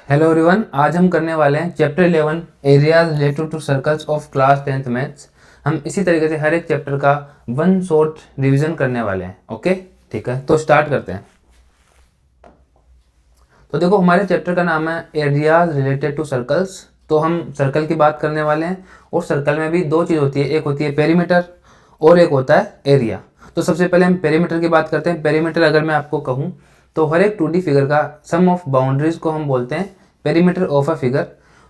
Hello everyone, आज हम करने वाले हैं chapter 11 areas related to circles of class 10th maths. हम इसी तरीके से हर एक चैप्टर का वन शॉर्ट रिवीजन करने वाले हैं। ओके, ठीक है, तो स्टार्ट करते हैं। तो देखो, हमारे चैप्टर का नाम है एरियाज रिलेटेड टू सर्कल्स। तो हम सर्कल की बात करने वाले हैं और सर्कल में भी दो चीज़ होती है, एक होती है पेरीमीटर और एक होता है एरिया। तो सबसे पहले हम पेरीमीटर की बात करते हैं। पेरीमीटर अगर मैं आपको कहूँ तो हर एक 2D फिगर का सम ऑफ बाउंड्रीज को हम बोलते हैं पेरीमीटर ऑफ अ फिगर।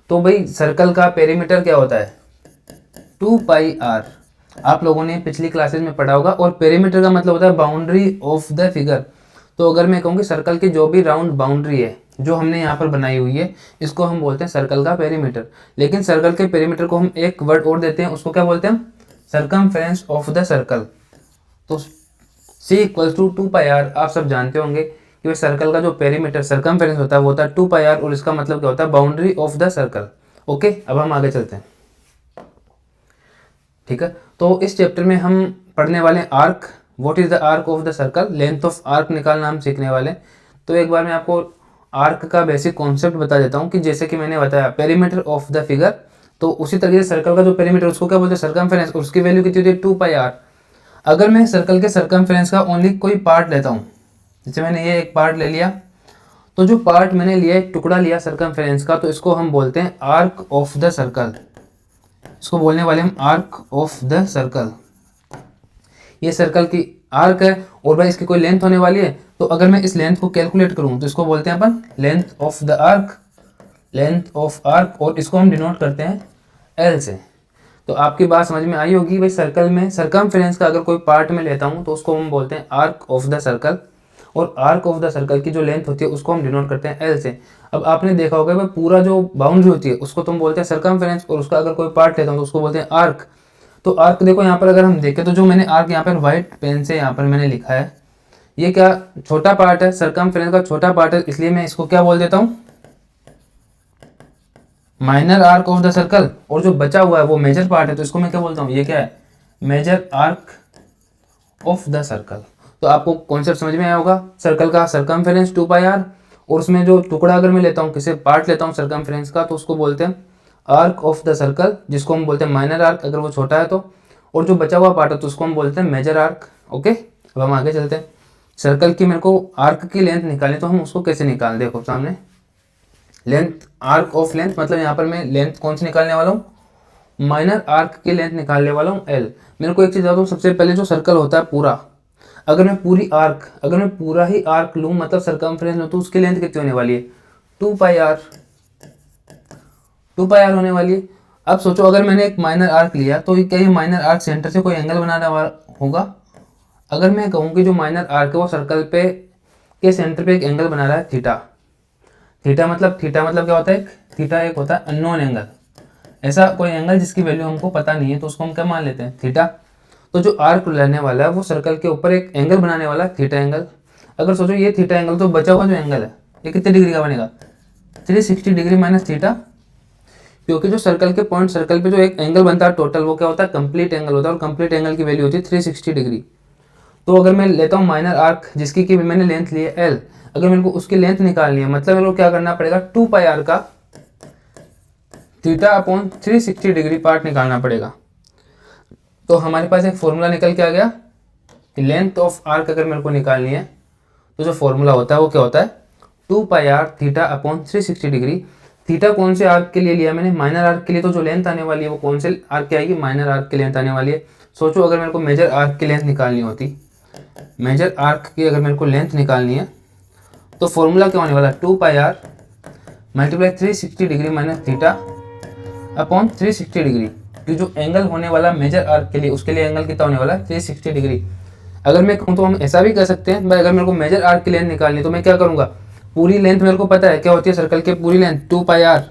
तो भाई सर्कल का पेरीमीटर क्या होता है? 2πr। आप लोगों ने पिछली क्लासेस में पढ़ा होगा। और पेरीमीटर का मतलब होता है बाउंड्री ऑफ द फिगर। तो अगर मैं कहूँ कि सर्कल की जो भी राउंड बाउंड्री है जो हमने यहाँ पर बनाई हुई है, इसको हम बोलते हैं सर्कल का पेरीमीटर। लेकिन सर्कल के पेरीमीटर को हम एक वर्ड और देते हैं, उसको क्या बोलते हैं हम? Circumference of the circle. तो C=2πr। आप सब जानते होंगे कि सर्कल का जो पेरीमीटर सर्कमफेरेंस होता है वो होता है 2πr, और इसका मतलब क्या होता है? Boundary of the circle. Okay, अब हम आगे चलते हैं। ठीक है, तो इस चैप्टर में हम पढ़ने वाले हैं arc. What is the arc of the circle? Length of arc निकालना हम सीखने वाले हैं। तो एक बार मैं आपको आर्क का बेसिक कॉन्सेप्ट बता देता हूँ कि जैसे कि मैंने बताया पेरीमीटर ऑफ द फिगर, तो उसी तरीके से सर्कल का जो पेरीमीटर उसको क्या बोलते हैं? सर्कमफेरेंस। और उसकी वैल्यू कितनी होती है? 2πr। अगर मैं सर्कल के सर्कमफेरेंस का ओनली कोई पार्ट लेता हूँ, जैसे मैंने ये एक पार्ट ले लिया, तो जो पार्ट मैंने लिया, एक टुकड़ा लिया सर्कमफेरेंस का, तो इसको हम बोलते हैं आर्क ऑफ द सर्कल। इसको बोलने वाले हम आर्क ऑफ द सर्कल। ये सर्कल की आर्क है और भाई इसकी कोई लेंथ होने वाली है, तो अगर मैं इस लेंथ को कैलकुलेट करूं तो इसको बोलते हैं अपन length of the arc. Length of arc, और इसको हम डिनोट करते हैं एल से। तो आपकी बात समझ में आई होगी भाई, सर्कल में सर्कमफेरेंस का अगर कोई पार्ट में लेता हूं तो उसको हम बोलते हैं आर्क ऑफ द सर्कल, और आर्क ऑफ द सर्कल की जो लेंथ होती है उसको हम डिनोट करते हैं एल से। अब आपने देखा होगा भाई, पूरा जो बाउंड्री होती है उसको तुम बोलते हैं सर्कमफेरेंस, और उसका अगर कोई पार्ट लेता हूं तो उसको बोलते हैं आर्क। तो आर्क देखो यहाँ पर अगर हम देखें तो जो मैंने आर्क यहाँ पर व्हाइट पेन से यहाँ पर मैंने लिखा है, ये क्या छोटा पार्ट है, सर्कमफेरेंस का छोटा पार्ट है, इसलिए मैं इसको क्या बोल देता हूँ? Minor arc of the circle. और जो बचा हुआ है वो मेजर पार्ट है, तो इसको मैं क्या बोलता हूँ? ये क्या है? Major arc of the circle. तो आपको कॉन्सेप्ट समझ में आया होगा। सर्कल का सर्कमफेरेंस 2πr, और उसमें जो टुकड़ा अगर मैं लेता हूँ, किसी पार्ट लेता हूँ सर्कमफेरेंस का, तो उसको बोलते हैं आर्क ऑफ द सर्कल, जिसको हम बोलते हैं माइनर आर्क अगर वो छोटा है तो। और जो बचा हुआ पार्ट है तो उसको हम बोलते हैं मेजर आर्क। ओके, अब हम आगे चलते हैं। सर्कल की मेरे को आर्क की लेंथ निकालनी, तो हम उसको कैसे निकालें? देखो सामने लेंथ, आर्क ऑफ लेंथ, मतलब यहाँ पर मैं लेंथ कौन सी निकालने वाला हूँ? माइनर आर्क की लेंथ निकालने वाला हूँ एल। मेरे को एक चीज़ बता दूँ, सबसे पहले जो सर्कल होता है पूरा, अगर मैं पूरा ही आर्क लूँ, मतलब सर्कमफेरेंस लूँ, तो उसकी लेंथ कितनी होने वाली है? 2πr। 2πr होने वाली है। अब सोचो, अगर मैंने एक माइनर आर्क लिया तो क्या ये माइनर आर्क सेंटर से कोई एंगल बनाने वाला होगा? अगर मैं कहूँ कि जो माइनर आर्क है वो सर्कल पे के सेंटर पे एक एंगल बना रहा है थीटा। थीटा मतलब क्या होता है? थीटा एक होता है अननोन एंगल, ऐसा कोई एंगल जिसकी वैल्यू हमको पता नहीं है, तो उसको हम क्या मान लेते हैं? थीटा। तो जो आर्क लेने वाला है वो सर्कल के ऊपर एक एंगल बनाने वाला है, थीटा एंगल। अगर सोचो ये थीटा एंगल, तो बचा हुआ जो एंगल है ये कितने डिग्री का बनेगा? 360 डिग्री माइनस थीटा। क्योंकि जो सर्कल के पॉइंट, सर्कल पे जो एक एंगल बनता है टोटल, वो क्या होता है? कंप्लीट एंगल होता है, और कंप्लीट एंगल की वैल्यू होती है 360 डिग्री। तो अगर मैं लेता हूँ माइनर आर्क जिसकी कि मैंने लेंथ ली है एल, अगर मेरे को उसकी लेंथ निकालनी है, मतलब मेरे को क्या करना पड़ेगा? 2πr का थीटा अपॉन 360 डिग्री पार्ट निकालना पड़ेगा। तो हमारे पास एक फॉर्मूला निकल के आ गया कि लेंथ ऑफ आर्क अगर मेरे को निकालनी है तो जो फॉर्मूला होता है वो क्या होता है? 2πr theta upon 360 degree. Theta कौन से आर्क के लिए लिया मैंने? माइनर आर्क के लिए। तो जो लेंथ आने वाली है वो कौन से आर्क की आएगी? माइनर आर्क की लेंथ आने वाली है। सोचो, अगर मेरे को मेजर आर्क की लेंथ निकालनी होती, मेजर आर्क की अगर मेरे को लेंथ निकालनी है, तो फॉर्मूला क्या होने वाला? 2πr multiply 360 degree minus theta upon 360 degree. कि जो एंगल होने वाला मेजर आर्क के लिए, उसके लिए एंगल कितना होने वाला है? 360 डिग्री। अगर मैं कहूँ तो हम ऐसा भी कर सकते हैं भाई, अगर मेरे को मेजर आर्क की लेंथ निकालनी है तो मैं क्या करूँगा? पूरी लेंथ मेरे को पता है क्या होती है सर्कल के, पूरी लेंथ 2πr।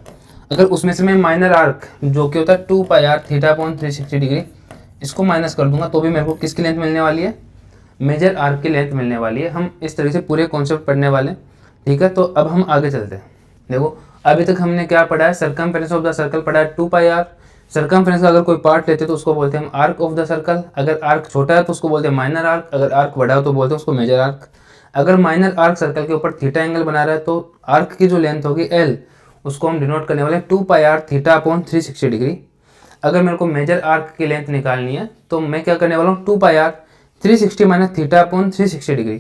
अगर उसमें से मैं माइनर आर्क जो कि होता है 2πr थीटा अपॉन 360 डिग्री, इसको माइनस कर दूंगा, तो भी मेरे को किसकी लेंथ मिलने वाली है? मेजर आर्क की लेंथ मिलने वाली है। हम इस तरीके से पूरे कॉन्सेप्ट पढ़ने वाले हैं। ठीक है, तो अब हम आगे चलते हैं। देखो, अभी तक हमने क्या पढ़ा है? सर्कमफेरेंस ऑफ द सर्कल पढ़ा है 2πr। सर्कमफेरेंस का अगर कोई पार्ट लेते हैं तो उसको बोलते हैं हम आर्क ऑफ द सर्कल। अगर आर्क छोटा है तो उसको बोलते हैं माइनर आर्क, अगर आर्क बड़ा हो तो बोलते हैं उसको मेजर आर्क। अगर माइनर आर्क सर्कल के ऊपर थीटा एंगल बना रहा है तो आर्क की जो लेंथ होगी एल, उसको हम डिनोट करने वाले 2 pi r theta upon 360 degree. अगर मेरे को मेजर आर्क की लेंथ निकालनी है तो मैं क्या करने वाला हूँ, 2 pi r 360 minus theta upon 360 degree,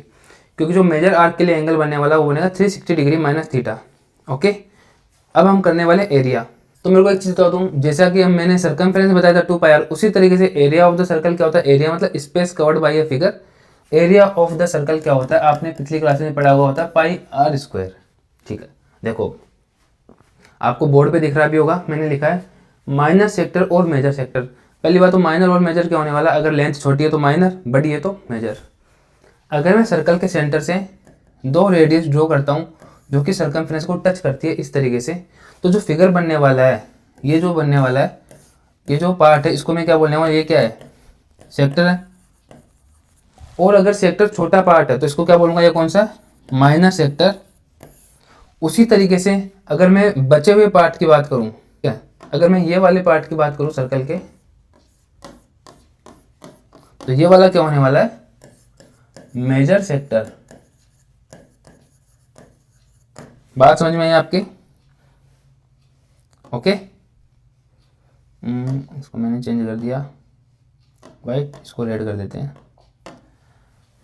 क्योंकि जो मेजर आर्क के लिए एंगल बनने वाला वो बनेगा 360 डिग्री माइनस थीटा। ओके, अब हम करने वाले एरिया। तो मेरे को एक चीज़ बता दूँ, जैसा कि हम मैंने सर्कमफेरेंस बताया था 2 पाई आर, उसी तरीके से एरिया ऑफ द सर्कल क्या होता है, एरिया मतलब space covered by a figure. Area of the circle क्या होता है, आपने पिछली क्लास में पढ़ा हुआ होता है पाई आर स्क्वायर। ठीक है, देखो आपको बोर्ड पे दिख रहा भी होगा, मैंने लिखा है माइनर सेक्टर और मेजर सेक्टर। पहली बात तो माइनर और मेजर क्या होने वाला, अगर लेंथ छोटी है तो माइनर, बड़ी है तो मेजर। अगर मैं सर्कल के सेंटर से 2 रेडियस ड्रॉ करता हूँ जो कि सर्कमफ्रेंस को टच करती है इस तरीके से, तो जो फिगर बनने वाला है, ये जो बनने वाला है, ये जो पार्ट है, इसको मैं क्या बोलने वाला, ये क्या है, सेक्टर है। और अगर सेक्टर छोटा पार्ट है तो इसको क्या बोलूँगा, ये कौन सा, माइनर सेक्टर। उसी तरीके से अगर मैं बचे हुए पार्ट की बात करूँ, क्या, अगर मैं ये वाले पार्ट की बात करूँ सर्कल के, तो ये वाला क्या होने वाला है, मेजर सेक्टर। बात समझ में आई आपकी? ओके, इसको मैंने चेंज कर दिया वाइट, इसको रेड कर देते हैं।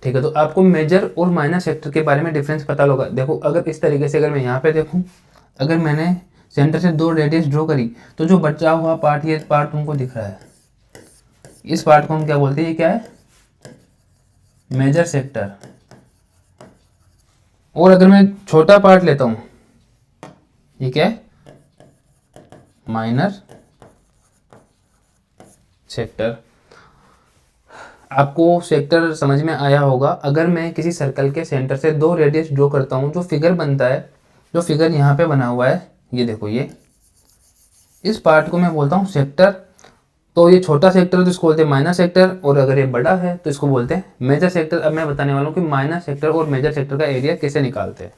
ठीक है, तो आपको मेजर और माइनर सेक्टर के बारे में डिफरेंस पता होगा। देखो अगर इस तरीके से अगर मैं यहाँ पे देखूँ, अगर मैंने सेंटर से 2 रेडियस ड्रॉ करी तो जो बचा हुआ पार्ट, ये पार्ट तुमको दिख रहा है, इस पार्ट को हम क्या बोलते हैं, ये क्या है, मेजर सेक्टर। और अगर मैं छोटा पार्ट लेता हूँ, ये क्या है, माइनर सेक्टर। आपको सेक्टर समझ में आया होगा। अगर मैं किसी सर्कल के सेंटर से 2 रेडियस ड्रॉ करता हूँ, जो फिगर बनता है, जो फिगर यहाँ पे बना हुआ है, ये देखो, ये इस पार्ट को मैं बोलता हूँ सेक्टर। तो ये छोटा सेक्टर है तो इसको बोलते हैं माइनर सेक्टर, और अगर ये बड़ा है तो इसको बोलते हैं मेजर सेक्टर। अब मैं बताने वाला हूँ कि माइनर सेक्टर और मेजर सेक्टर का एरिया कैसे निकालते हैं।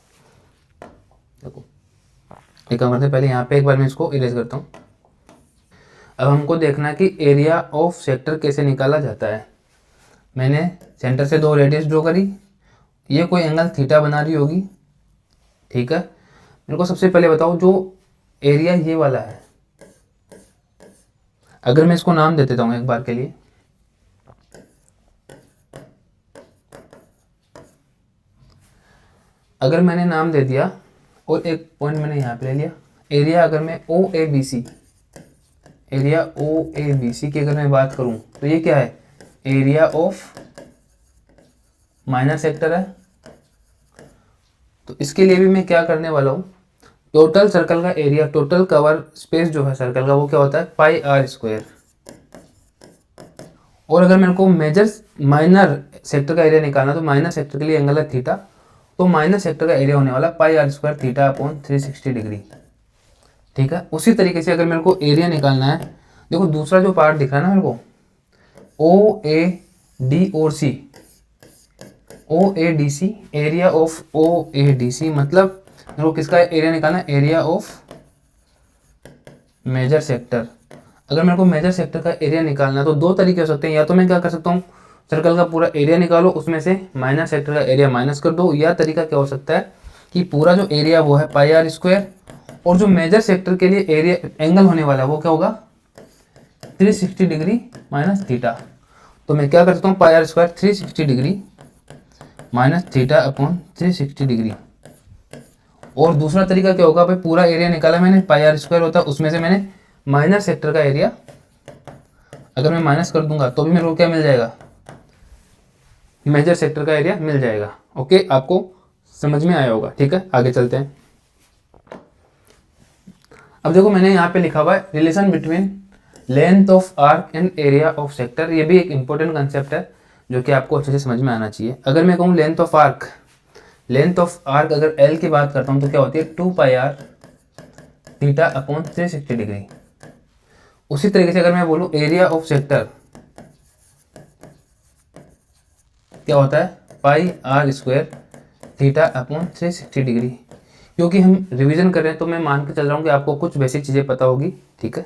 देखो एक काम करते हैं, पहले यहाँ पे एक बार मैं इसको इरेज करता हूँ। अब हमको देखना है कि एरिया ऑफ सेक्टर कैसे निकाला जाता है। मैंने सेंटर से 2 रेडियस ड्रॉ करी, ये कोई एंगल थीटा बना रही होगी। ठीक है, मेरे को सबसे पहले बताओ जो एरिया ये वाला है, अगर मैं इसको नाम दे देता हूँ एक बार के लिए, अगर मैंने नाम दे दिया और एक पॉइंट मैंने यहाँ पे ले लिया, एरिया अगर मैं O A B C, area O A B C की अगर मैं बात करूँ तो ये क्या है, एरिया ऑफ माइनर सेक्टर है। तो इसके लिए भी मैं क्या करने वाला हूँ, टोटल सर्कल का एरिया, टोटल कवर स्पेस जो है सर्कल का, वो क्या होता है, पाई आर स्क्वायर। और अगर मेरे को मेजर माइनर सेक्टर का एरिया निकालना, तो माइनर सेक्टर के लिए एंगल है थीटा, तो माइनर सेक्टर का एरिया होने वाला pi r square theta upon 360 degree. ठीक है, उसी तरीके से अगर मेरे को एरिया निकालना है, देखो दूसरा जो पार्ट दिख रहा है ना मेरे को, ओ ए डी और C, O A D C, area of O A D C, मतलब मेरे को किसका एरिया निकालना है, एरिया ऑफ मेजर सेक्टर। अगर मेरे को मेजर सेक्टर का एरिया निकालना है तो 2 तरीके हो सकते हैं, या तो मैं क्या कर सकता हूँ, सर्कल का पूरा एरिया निकालो, उसमें से माइनर सेक्टर का एरिया माइनस कर दो, या तरीका क्या हो सकता है कि पूरा जो एरिया वो है पाई आर स्क्वायर, और जो मेजर सेक्टर के लिए एरिया एंगल होने वाला है वो क्या होगा, 360 डिग्री माइनस थीटा। तो मैं क्या कर सकता हूँ, pi r square 360 degree minus theta upon 360 degree. और दूसरा तरीका क्या होगा, भाई पूरा एरिया निकाला मैंने, पाई आर स्क्वायर होता है, उसमें से मैंने माइनर सेक्टर का एरिया अगर मैं माइनस कर दूंगा तो भी मेरे को क्या मिल जाएगा, मेजर सेक्टर का एरिया मिल जाएगा। ओके, आपको समझ में आया होगा। ठीक है, आगे चलते हैं। अब देखो मैंने यहाँ पे लिखा हुआ है relation between length of arc and area of sector. ये भी एक इंपॉर्टेंट कंसेप्ट है जो कि आपको अच्छे से समझ में आना चाहिए। अगर मैं कहूँ length of arc, length of arc अगर एल की बात करता हूँ तो क्या होती है, 2 pi r theta upon 360 degree. उसी तरीके से अगर मैं बोलूँ एरिया ऑफ सेक्टर क्या होता है, pi r square theta upon 360 degree. क्योंकि हम रिवीजन कर रहे हैं तो मैं मान के चल रहा हूँ कि आपको कुछ बेसिक चीज़ें पता होगी। ठीक है,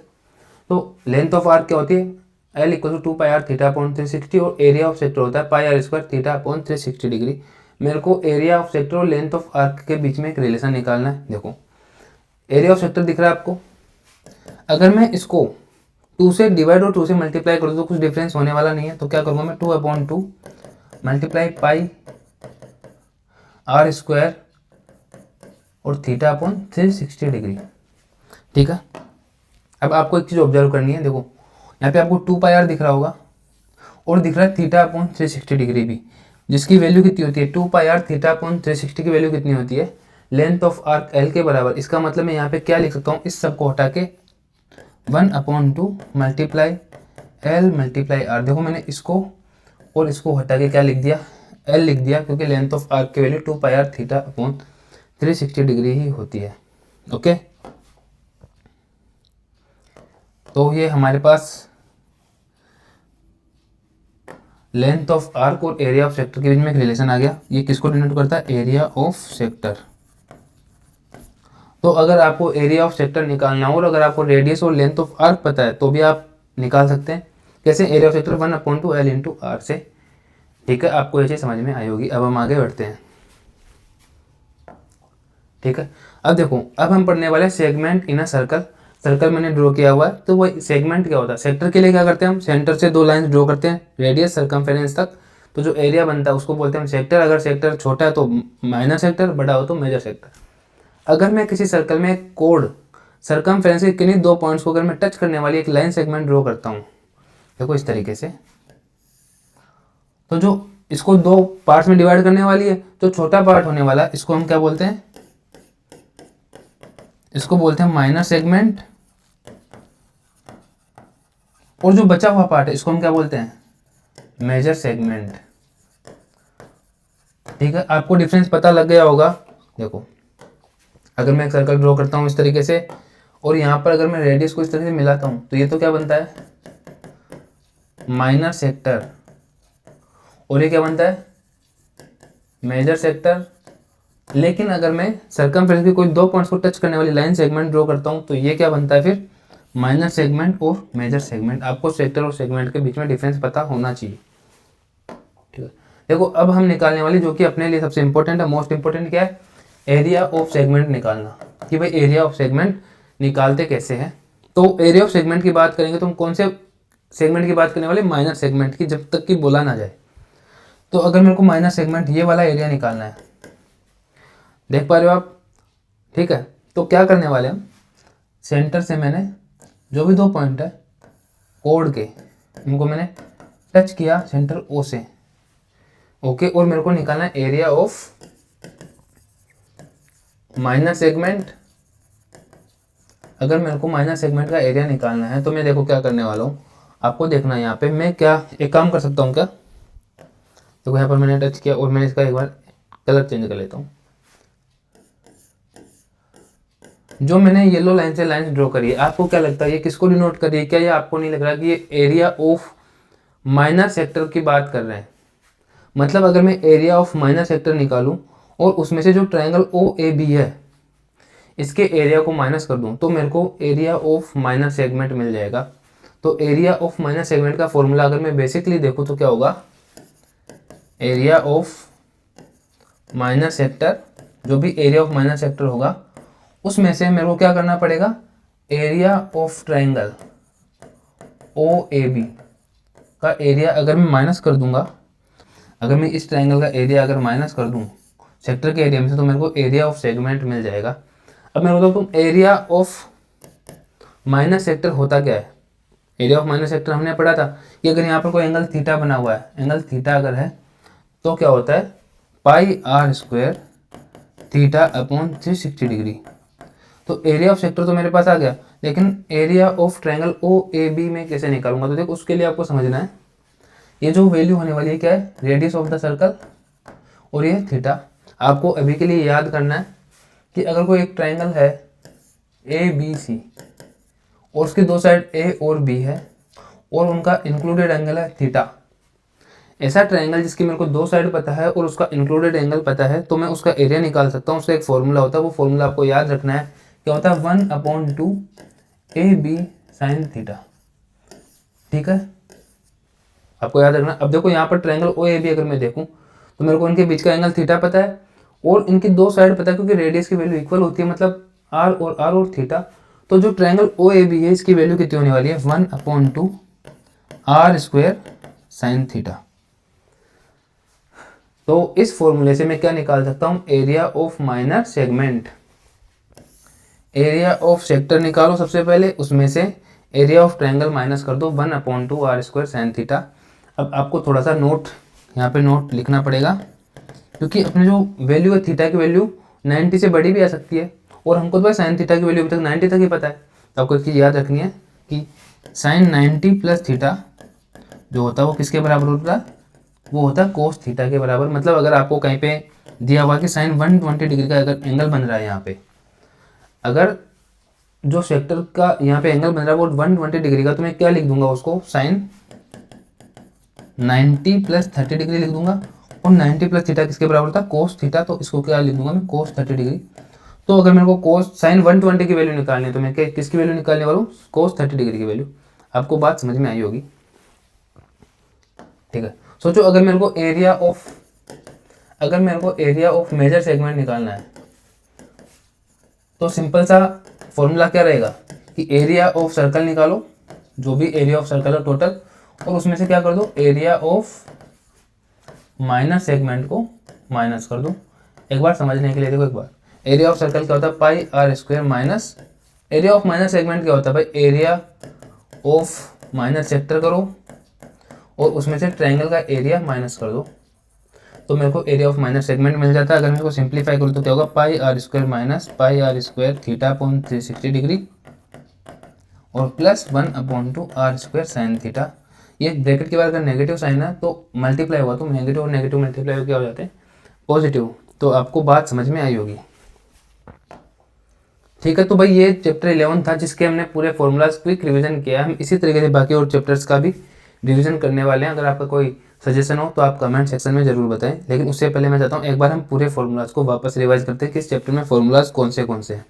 तो लेंथ ऑफ आर्क क्या होती है, L equal to 2 pi r theta upon 360, और एरिया ऑफ सेक्टर होता है pi r square theta upon 360 degree. मेरे को एरिया ऑफ सेक्टर और लेंथ ऑफ आर्क के बीच में एक रिलेशन निकालना है। देखो एरिया ऑफ सेक्टर दिख रहा है आपको। अगर मैं इसको 2 से डिवाइड और 2 से मल्टीप्लाई कर दूँ तो कुछ डिफरेंस होने वाला नहीं है, तो क्या करूँगा मैं 2/2 मल्टीप्लाई पाई आर स्क्वायर और थीटा अपॉन 360 डिग्री। ठीक है, अब आपको एक चीज़ ऑब्जर्व करनी है, देखो यहाँ पे आपको 2 पाई आर दिख रहा होगा और दिख रहा है थीटा अपॉन 360 डिग्री भी, जिसकी वैल्यू कितनी होती है 2 पाई आर थीटा अपॉन 360 की वैल्यू कितनी होती है लेंथ ऑफ आर्क एल के बराबर। इसका मतलब मैं यहाँ पे क्या लिख सकता हूँ, इस सब को हटा के 1/2 मल्टीप्लाई एल मल्टीप्लाई आर। देखो मैंने इसको और इसको हटा के क्या लिख दिया, एल लिख दिया, क्योंकि लेंथ ऑफ आर्क की value 2 pi r theta upon 360 degree ही होती है। ओके, तो ये हमारे पास लेंथ ऑफ आर्क और एरिया ऑफ सेक्टर के बीच में एक रिलेशन आ गया। ये किसको डिनोट करता है, एरिया ऑफ सेक्टर। तो अगर आपको एरिया ऑफ सेक्टर निकालना हो और अगर आपको रेडियस और लेंथ ऑफ आर्क पता है तो भी आप निकाल सकते हैं। कैसे, area of sector 1/2 l into r से। ठीक है, आपको ये चीज़ समझ में आई होगी। अब हम आगे बढ़ते हैं। ठीक है, अब देखो, अब हम पढ़ने वाले segment in a circle. Circle मैंने ड्रॉ किया हुआ है, तो वही सेगमेंट क्या होता है। सेक्टर के लिए क्या करते हैं हम, सेंटर से 2 लाइन ड्रॉ करते हैं रेडियस सर्कमफेरेंस तक, तो जो एरिया बनता है उसको बोलते हैं हम सेक्टर। अगर सेक्टर छोटा है तो माइनर सेक्टर, बड़ा हो तो मेजर सेक्टर। अगर मैं किसी सर्कल में एक कोड सर्कमफेरेंस के किन्हीं 2 पॉइंट्स को अगर मैं टच करने वाली एक लाइन सेगमेंट ड्रॉ करता हूँ, देखो इस तरीके से, तो जो इसको 2 पार्ट्स में डिवाइड करने वाली है, जो छोटा पार्ट होने वाला है इसको हम क्या बोलते हैं, इसको बोलते हैं माइनर सेगमेंट, और जो बचा हुआ पार्ट है इसको हम क्या बोलते हैं, मेजर सेगमेंट। ठीक है, आपको डिफरेंस पता लग गया होगा। देखो, अगर मैं एक सर्कल ड्रॉ करता हूं इस तरीके से और यहां पर अगर मैं रेडियस को इस तरह से मिलाता हूं तो ये तो क्या बनता है, माइनर सेक्टर, और ये क्या बनता है, मेजर सेक्टर। लेकिन अगर मैं सर्कमफेरेंस के कोई 2 पॉइंट्स को टच करने वाली लाइन सेगमेंट ड्रॉ करता हूं तो ये क्या बनता है फिर, माइनर सेगमेंट और मेजर सेगमेंट। आपको सेक्टर और सेगमेंट के बीच में डिफरेंस पता होना चाहिए। ठीक है, देखो अब हम निकालने वाली जो कि अपने लिए सबसे इंपॉर्टेंट है, मोस्ट इंपॉर्टेंट क्या है, एरिया ऑफ सेगमेंट निकालना, कि भाई एरिया ऑफ सेगमेंट निकालते कैसे हैं। तो एरिया ऑफ सेगमेंट की बात करेंगे तो हम कौन से सेगमेंट की बात करने वाले, माइनर सेगमेंट की, जब तक कि बोला ना जाए। तो अगर मेरे को माइनर सेगमेंट ये वाला एरिया निकालना है, देख पा रहे हो आप। ठीक है, तो क्या करने वाले हम, सेंटर से मैंने जो भी 2 पॉइंट है कोड के, इनको मैंने टच किया सेंटर ओ से। ओके, और मेरे को निकालना है एरिया ऑफ माइनर सेगमेंट। अगर मेरे को माइनर सेगमेंट का एरिया निकालना है तो मैं देखो क्या करने वाला हूँ, आपको देखना है। यहाँ पे मैं क्या एक काम कर सकता हूँ क्या, देखो यहाँ पर मैंने टच किया और मैंने इसका एक बार कलर चेंज कर लेता हूँ। जो मैंने येलो लाइन से लाइन ड्रॉ करी है, आपको क्या लगता है ये किसको डिनोट कर रही है, क्या ये आपको नहीं लग रहा कि ये एरिया ऑफ माइनर सेक्टर की बात कर रहे हैं। मतलब अगर मैं एरिया ऑफ माइनर सेक्टर निकालूं और उसमें से जो ट्रायंगल ओ ए बी है इसके एरिया को माइनस कर दूं तो मेरे को एरिया ऑफ माइनर सेगमेंट मिल जाएगा। तो एरिया ऑफ माइनर सेगमेंट का फॉर्मूला अगर मैं बेसिकली देखूं तो क्या होगा, एरिया ऑफ माइनर सेक्टर, जो भी एरिया ऑफ माइनर सेक्टर होगा उसमें से मेरे को क्या करना पड़ेगा, area of triangle O A B का एरिया अगर मैं माइनस कर दूंगा, अगर मैं इस ट्रायंगल का एरिया अगर माइनस कर दूं सेक्टर के एरिया में से, तो मेरे को एरिया ऑफ सेगमेंट मिल जाएगा। अब मैं बताऊँ तुम एरिया ऑफ माइनर सेक्टर होता क्या है। एरिया ऑफ माइनर सेक्टर हमने पढ़ा था कि अगर यहाँ पर कोई एंगल थीटा बना हुआ है, एंगल थीटा अगर है तो क्या होता है, pi r square theta upon 360 degree. तो एरिया ऑफ सेक्टर तो मेरे पास आ गया, लेकिन area of triangle O A B में कैसे निकालूंगा, तो देखो उसके लिए आपको समझना है ये जो वैल्यू होने वाली है क्या है, रेडियस ऑफ द सर्कल, और ये थीटा। आपको अभी के लिए याद करना है कि अगर कोई एक ट्रायंगल है ए बी सी और उसके 2 साइड ए और बी है और उनका इंक्लूडेड एंगल है थीटा, ऐसा ट्रायंगल जिसकी मेरे को 2 साइड पता है और उसका इंक्लूडेड एंगल पता है, तो मैं उसका एरिया निकाल सकता हूँ। उसका एक फॉर्मूला होता है, वो फॉर्मूला आपको याद रखना है, क्या होता है, 1/2 ए बी साइन थीटा। ठीक है, आपको याद रखना। अब देखो यहाँ पर ट्रायंगल ओ ए बी अगर मैं देखूँ तो मेरे को इनके बीच का एंगल थीटा पता है और इनकी 2 साइड पता है, क्योंकि रेडियस की वैल्यू इक्वल होती है, मतलब आर और थीटा। तो जो ट्रायंगल ओ ए बी है इसकी वैल्यू कितनी होने वाली है 1/2 आर स्क्वायर साइन थीटा। तो इस फॉर्मूले से मैं क्या निकाल सकता हूँ, area of minor segment. Area of sector निकालो सबसे पहले, उसमें से एरिया ऑफ ट्रायंगल माइनस कर दो 1/2 आर स्क्वायर साइन थीटा। अब आपको थोड़ा सा नोट यहाँ पे नोट लिखना पड़ेगा, क्योंकि अपने जो वैल्यू है थीटा की वैल्यू 90 से बड़ी भी आ सकती है, और हमको तो भाई साइन थीटा की वैल्यू अभी तक 90 तक ही पता है। तो आपको एक चीज़ याद रखनी है कि साइन 90 प्लस थीटा जो होता है वो किसके बराबर होता है, वो होता है कोस थीटा के बराबर। मतलब अगर आपको कहीं पे दिया हुआ कि साइन 120 डिग्री का अगर एंगल बन रहा है यहाँ पे, अगर जो सेक्टर का यहाँ पे एंगल बन रहा है वो 120 डिग्री का, तो मैं क्या लिख दूंगा उसको, साइन 90 प्लस 30 डिग्री लिख दूंगा। और 90 प्लस थीटा किसके बराबर था, कोस थीटा, तो इसको क्या लिख दूंगा मैं, कोस 30 डिग्री। तो अगर मेरे को कोस साइन 120 की वैल्यू निकालनी है तो मैं किसकी वैल्यू निकालने वाला हूँ, कोस 30 डिग्री की वैल्यू। आपको बात समझ में आई होगी, ठीक है। सोचो अगर मेरे को एरिया ऑफ मेजर सेगमेंट निकालना है, तो सिंपल सा फॉर्मूला क्या रहेगा कि एरिया ऑफ सर्कल निकालो, जो भी एरिया ऑफ सर्कल है टोटल, और उसमें से क्या कर दो, एरिया ऑफ माइनर सेगमेंट को माइनस कर दो। एक बार समझने के लिए देखो, एक बार एरिया ऑफ सर्कल क्या होता है, pi r square minus area of minor segment क्या होता है भाई, एरिया ऑफ माइनर सेक्टर करो और उसमें से ट्रायंगल का एरिया माइनस कर दो, तो मेरे को एरिया ऑफ माइनर सेगमेंट मिल जाता है। अगर मेरे को सिंप्लीफाई करूँ तो क्या होगा, pi r square minus pi r square theta upon 360 degree और plus 1/2 r square sine theta. ये ब्रैकेट के बाद अगर नेगेटिव साइन है तो मल्टीप्लाई हुआ तो नेगेटिव और नेगेटिव मल्टीप्लाई क्या हो जाते हैं, पॉजिटिव। तो आपको बात समझ में आई होगी, ठीक है। तो भाई ये चैप्टर 11 था जिसके हमने पूरे फॉर्मूलाज क्विक रिवीजन किया। हम इसी तरीके से बाकी और चैप्टर्स का भी रिवीजन करने वाले हैं। अगर आपका कोई सजेशन हो तो आप कमेंट सेक्शन में जरूर बताएं, लेकिन उससे पहले मैं चाहता हूँ एक बार हम पूरे फॉर्मूलाज को वापस रिवाइज करते हैं कि इस चैप्टर में फॉर्मूलाज कौन से हैं।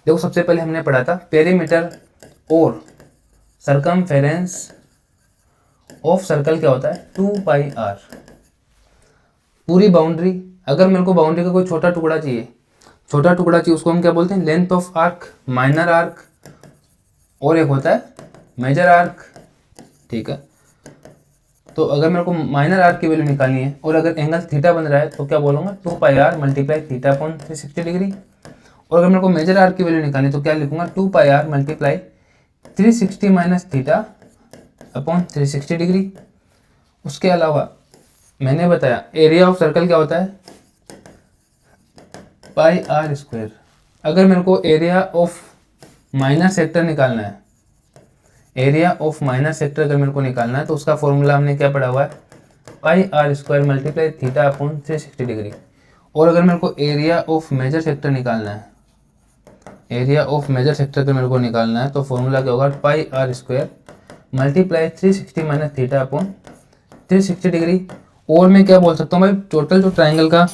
देखो सबसे पहले हमने पढ़ा था पेरीमीटर और सरकमफेरेंस ऑफ सर्कल क्या होता है, 2πr। पूरी बाउंड्री, अगर मेरे को बाउंड्री का कोई छोटा टुकड़ा चाहिए उसको हम क्या बोलते हैं, length of arc, minor arc, और एक होता है मेजर आर्क, ठीक है। तो अगर मेरे को माइनर आर्क की वैल्यू निकालनी है और अगर एंगल थीटा बन रहा है तो क्या बोलूँगा, 2πr multiply theta upon 360 degree. और अगर मेरे को मेजर आर्क की वैल्यू निकालनी है तो क्या लिखूंगा, 2πr multiply 360 minus theta upon 360 degree. उसके अलावा मैंने बताया एरिया ऑफ सर्कल क्या होता है, पाई आर स्क्वायर। अगर मेरे को एरिया ऑफ माइनर सेक्टर निकालना है, एरिया ऑफ माइनर सेक्टर अगर मेरे को निकालना है तो उसका फॉर्मूला हमने क्या पढ़ा हुआ है, pi r square multiply theta upon 360 degree. और अगर मेरे को एरिया ऑफ मेजर सेक्टर निकालना है, एरिया ऑफ मेजर सेक्टर का मेरे को निकालना है तो फॉर्मूला क्या होगा, pi r square multiply 360 minus theta upon 360 degree. और मैं क्या बोल सकता हूँ भाई, टोटल जो ट्राइंगल का,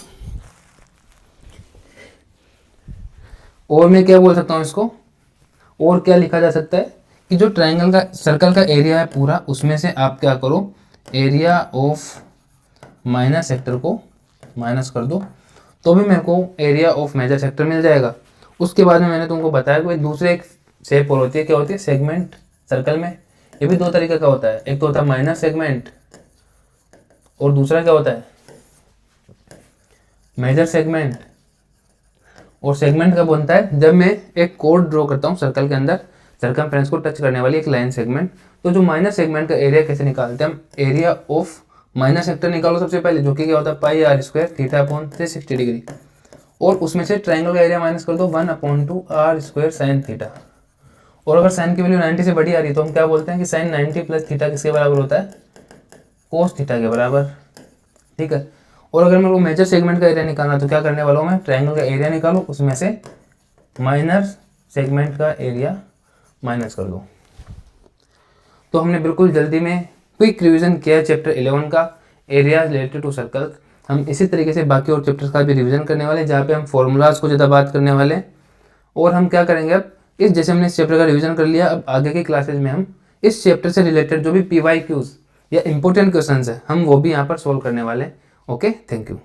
और मैं क्या बोल सकता हूँ इसको, और क्या लिखा जा सकता है कि जो ट्राइंगल का सर्कल का एरिया है पूरा, उसमें से आप क्या करो, एरिया ऑफ माइनर सेक्टर को माइनस कर दो, तो भी मेरे को एरिया ऑफ मेजर सेक्टर मिल जाएगा। उसके बाद में मैंने तुमको बताया कि दूसरे एक शेप और होती है, क्या होती है, सेगमेंट सर्कल में। ये भी दो तरीके का होता है, एक तो होता है माइनर सेगमेंट और दूसरा क्या होता है, मेजर सेगमेंट। और सेगमेंट कब बनता है, जब मैं एक कोड ड्रॉ करता हूँ सर्कल के अंदर, सर्कमफ्रेंस को टच करने वाली एक लाइन सेगमेंट। तो जो माइनर सेगमेंट का एरिया कैसे निकालते हैं हम, एरिया ऑफ माइनर सेक्टर निकालो सबसे पहले, जो कि क्या होता है, pi r square theta upon 360 degree, और उसमें से ट्राइंगल का एरिया माइनस कर दो 1/2 आर स्क्वायर साइन थीटा। और अगर साइन की वैल्यू 90 से बड़ी आ रही है तो हम क्या बोलते हैं कि साइन 90 प्लस थीटा किसके बराबर होता है, कोस थीटा के बराबर, ठीक है। और अगर मेरे को मेजर सेगमेंट का एरिया निकालना तो क्या करने वाला हूँ मैं, ट्राइंगल का एरिया निकालो, उसमें से माइनर सेगमेंट का एरिया माइनस कर दो। तो हमने बिल्कुल जल्दी में क्विक रिवीजन किया चैप्टर 11 का, एरिया रिलेटेड टू सर्कल। हम इसी तरीके से बाकी और चैप्टर्स का भी रिवीजन करने वाले हैं, जहाँ पे हम फॉर्मूलाज को ज़्यादा बात करने वाले हैं। और हम क्या करेंगे अब, इस जैसे हमने इस चैप्टर का रिवीजन कर लिया, अब आगे की क्लासेज में हम इस चैप्टर से रिलेटेड जो भी PYQs या इंपॉर्टेंट क्वेश्चंस है हम वो भी यहाँ पर सोल्व करने वाले हैं। Okay, thank you.